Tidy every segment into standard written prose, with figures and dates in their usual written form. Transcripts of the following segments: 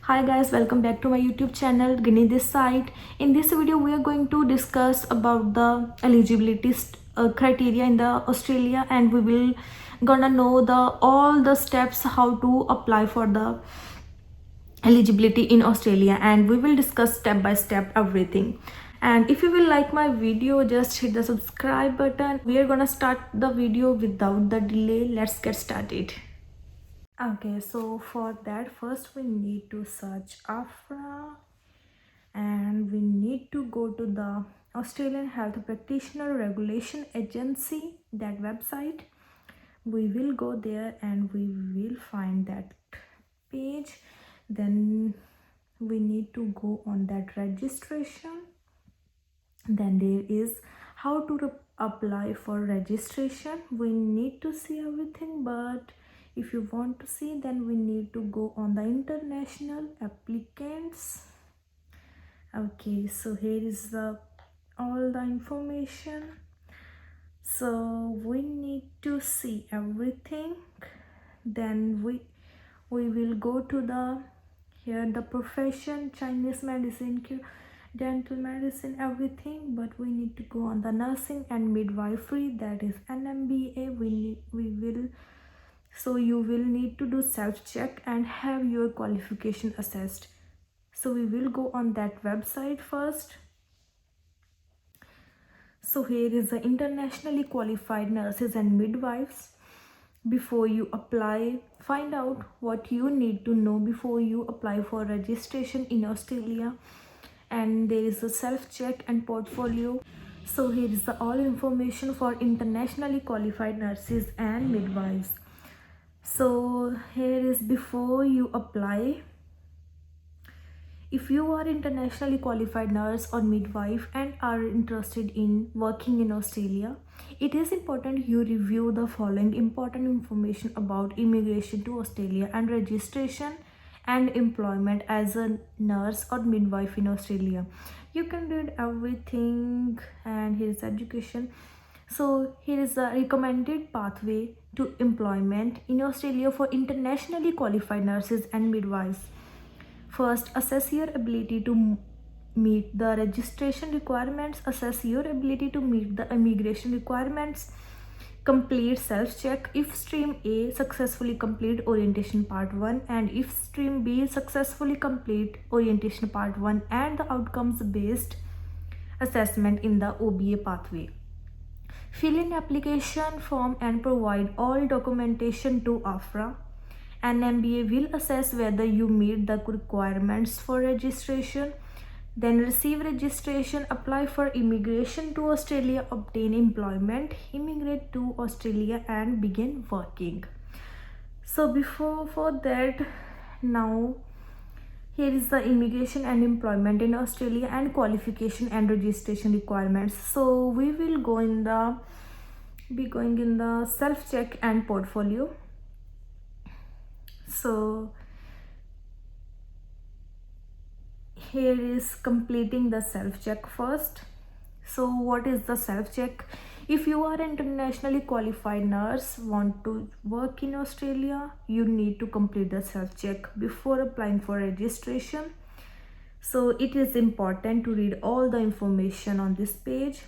Hi guys, welcome back to my YouTube channel, Ginni this side. In this video, we are going to discuss about the eligibility criteria in the Australia, and we will gonna know all the steps how to apply for the eligibility in Australia, and we will discuss step by step everything. And if you will like my video, just hit the subscribe button. We are gonna start the video without the delay. Let's get started. Okay, so for that, first we need to search AHPRA, and we need to go to the Australian Health Practitioner Regulation Agency, that website. We will go there and we will find that page. Then we need to go on that registration. Then there is how to apply for registration. We need to see everything, but if you want to see, then we need to go on the international applicants. Okay, so here is all the information. So we need to see everything. Then we will go to the profession, Chinese medicine, dental medicine, everything. But we need to go on the nursing and midwifery, that is NMBA. So you will need to do self-check and have your qualification assessed. So we will go on that website first. So here is the internationally qualified nurses and midwives. Before you apply, find out what you need to know before you apply for registration in Australia. And there is a self-check and portfolio. So here is the all information for internationally qualified nurses and midwives. So here is before you apply. If you are internationally qualified nurse or midwife and are interested in working in Australia, it is important you review the following important information about immigration to Australia and registration and employment as a nurse or midwife in Australia. You can read everything, and here is education. So here is the recommended pathway to employment in Australia for internationally qualified nurses and midwives. First, assess your ability to meet the registration requirements. Assess your ability to meet the immigration requirements. Complete self-check. If stream A, successfully complete orientation part 1, and if stream B, successfully complete orientation part 1 and the outcomes based assessment in the OBA pathway. Fill in application form and provide all documentation to AHPRA. NMBA will assess whether you meet the requirements for registration. Then receive registration, apply for immigration to Australia, obtain employment, immigrate to Australia and begin working. So for that, now here is the immigration and employment in Australia and qualification and registration requirements. So we will going in the self-check and portfolio. So here is completing the self-check first. So what is the self-check? If you are an internationally qualified nurse, want to work in Australia, you need to complete the self-check before applying for registration. So it is important to read all the information on this page.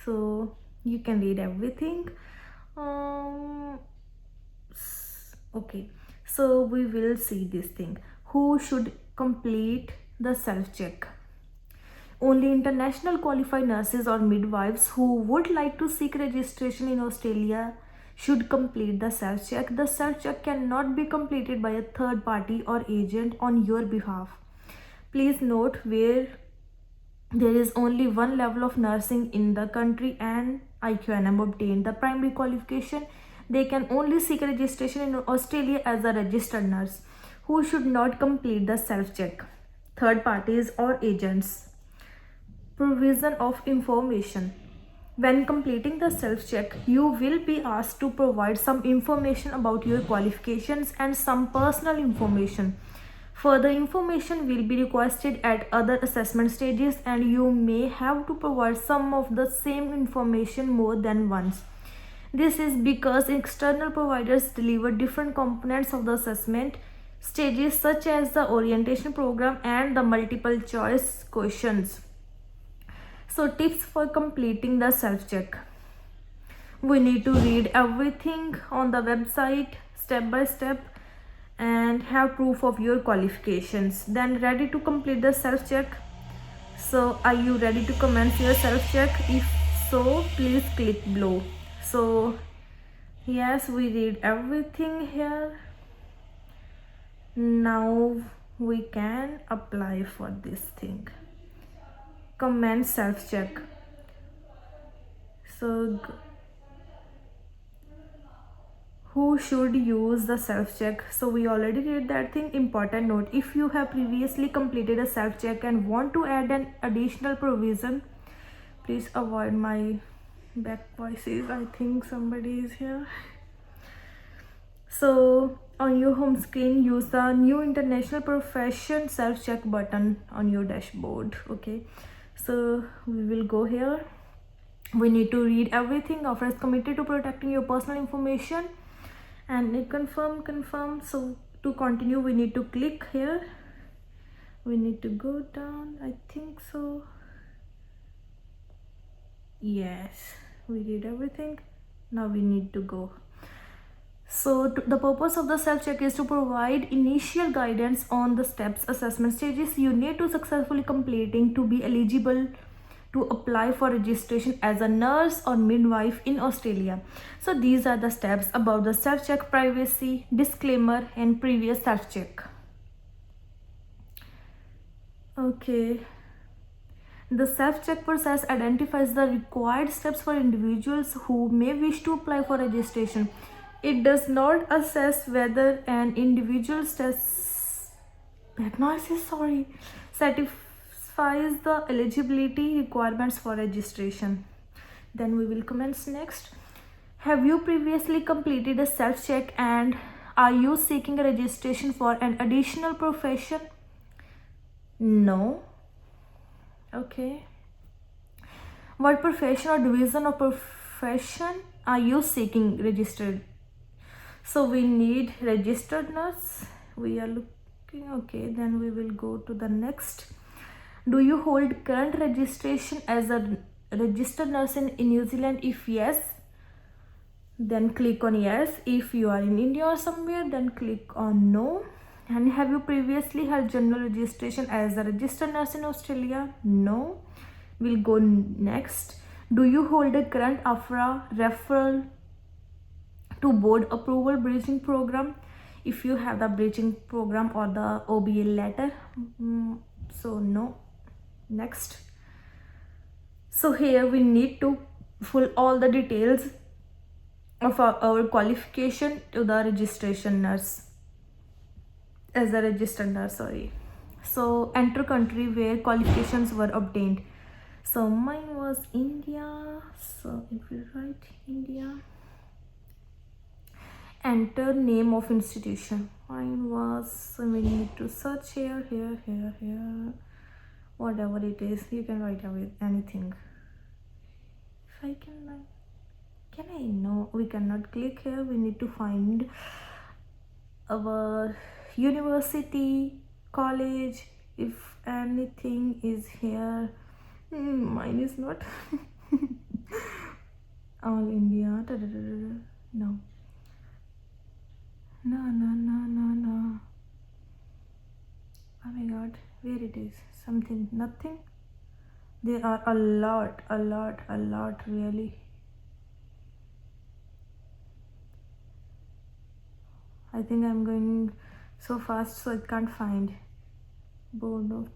So you can read everything. Okay, so we will see this thing. Who should complete the self-check? Only international qualified nurses or midwives who would like to seek registration in Australia should complete the self-check. The self-check cannot be completed by a third party or agent on your behalf. Please note, where there is only one level of nursing in the country and IQNM obtained the primary qualification, they can only seek registration in Australia as a registered nurse. Who should not complete the self-check? Third parties or agents. Provision of information. When completing the self-check, you will be asked to provide some information about your qualifications and some personal information. Further information will be requested at other assessment stages, and you may have to provide some of the same information more than once. This is because external providers deliver different components of the assessment. stages such as the orientation program and the multiple choice questions. So tips for completing the self-check. We need to read everything on the website step by step and have proof of your qualifications. Then ready to complete the self-check. So are you ready to commence your self-check? If so, please click below. So yes, we read everything here. Now we can apply for this thing. Commence self-check. So who should use the self-check? So we already did that thing. Important note: if you have previously completed a self-check and want to add an additional provision, please avoid my back voices. I think somebody is here. So on your home screen, use the new international profession self-check button on your dashboard. Okay, so we will go here. We need to read everything. AHPRA is committed to protecting your personal information and confirm. So to continue, we need to click here. We need to go down, I think so. Yes, we read everything. Now we need to go. So the purpose of the self-check is to provide initial guidance on the steps, assessment stages you need to successfully completing to be eligible to apply for registration as a nurse or midwife in Australia. So these are the steps about the self-check: privacy, disclaimer, and previous self-check. Okay. The self-check process identifies the required steps for individuals who may wish to apply for registration. It does not assess whether an individual's satisfies the eligibility requirements for registration. Then we will commence next. Have you previously completed a self-check and are you seeking a registration for an additional profession? No. Okay. What profession or division of profession are you seeking registered? So we need registered nurse. We are looking. Okay, then we will go to the next. Do you hold current registration as a registered nurse in New Zealand? If yes, then click on yes. If you are in India or somewhere, then click on no. And have you previously held general registration as a registered nurse in Australia? No. We'll go next. Do you hold a current AHPRA referral to board approval bridging program? If you have the bridging program or the OBL letter, so no. Next. So here we need to fill all the details of our qualification to the registration nurse as a registered nurse, sorry. So enter country where qualifications were obtained. So mine was India. So if we write India, enter name of institution. Mine was, so we need to search here, whatever it is. You can write anything. If I can I? No, we cannot click here. We need to find our university, college, if anything is here. Mine is not. All India. No. No. Oh my god, where it is? Something, nothing. There are a lot, really. I think I'm going so fast, so I can't find. Board of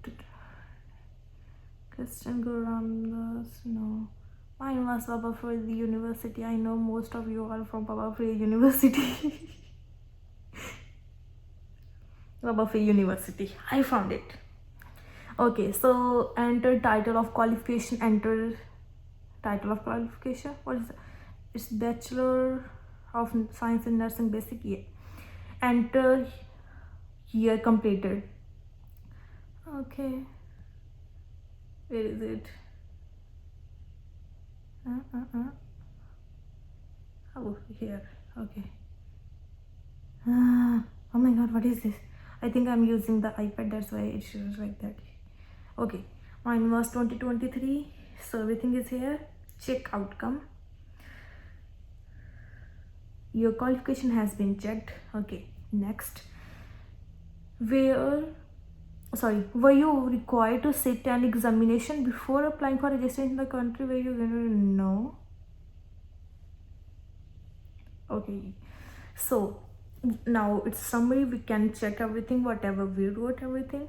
Christian Guru Ramdas. No. Mine was Baba Free University. I know most of you are from Baba Free University. Baba Free University. I found it. Okay, so enter title of qualification. Enter title of qualification. What is it? It's Bachelor of Science in Nursing Basic year. Enter year completed. Okay, where is it? Oh, here. Okay. Oh my god, what is this? I think I'm using the iPad, that's why it shows like that. Okay, mine was 2023, so everything is here. Check outcome. Your qualification has been checked. Okay, next. Were you required to sit an examination before applying for registration in the country where you're going to know? Okay, so now it's summary. We can check everything, whatever we wrote, everything.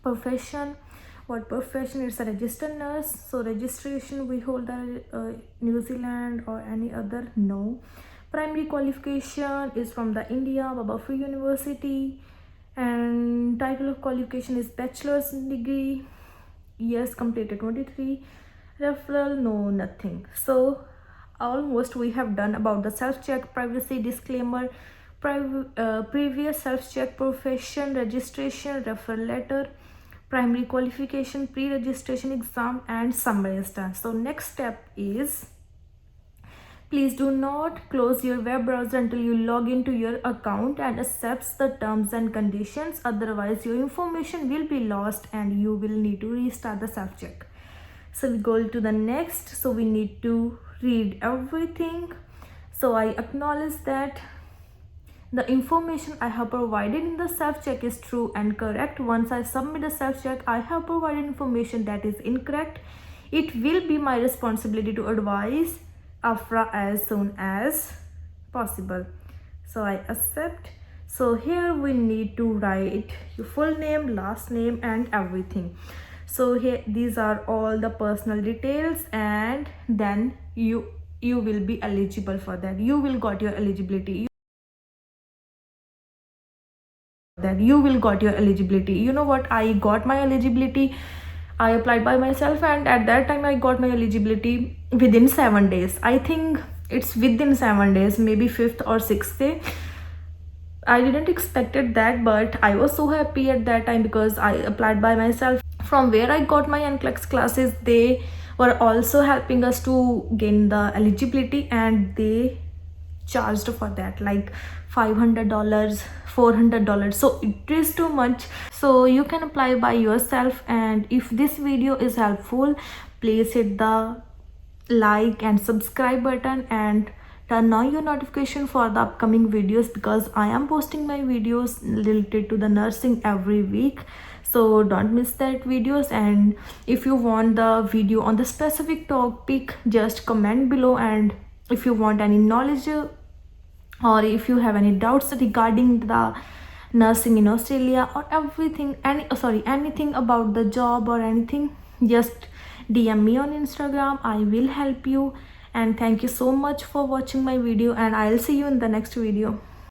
Profession, what profession? It's a registered nurse. So registration, we hold the New Zealand or any other? No. Primary qualification is from the India, Baba Free University, and title of qualification is bachelor's degree. Yes, completed 23. Referral, no, nothing. So almost we have done about the self-check, privacy disclaimer, previous self-check, profession, registration, referral letter, primary qualification, pre-registration exam, and summary is done. So next step is, please do not close your web browser until you log into your account and accepts the terms and conditions. Otherwise, your information will be lost and you will need to restart the self-check. So we go to the next. So we need to read everything. So I acknowledge that the information I have provided in the self-check is true and correct. Once I submit the self-check, I have provided information that is incorrect. It will be my responsibility to advise AHPRA as soon as possible. So I accept. So here we need to write your full name, last name, and everything. So here these are all the personal details, and then you will be eligible for that. You will got your eligibility. You know what, I got my eligibility. I applied by myself, and at that time I got my eligibility within 7 days. I think it's within 7 days, maybe 5th or 6th day. I didn't expected that, but I was so happy at that time because I applied by myself. From where I got my NCLEX classes, they were also helping us to gain the eligibility, and they charged for that like $500, $400. So it is too much. So you can apply by yourself, and if this video is helpful, please hit the like and subscribe button and turn on your notification for the upcoming videos, because I am posting my videos related to the nursing every week. So don't miss that videos. And if you want the video on the specific topic, just comment below. And if you want any knowledge or if you have any doubts regarding the nursing in Australia or everything, anything about the job or anything, just DM me on Instagram. I will help you. And thank you so much for watching my video, and I'll see you in the next video.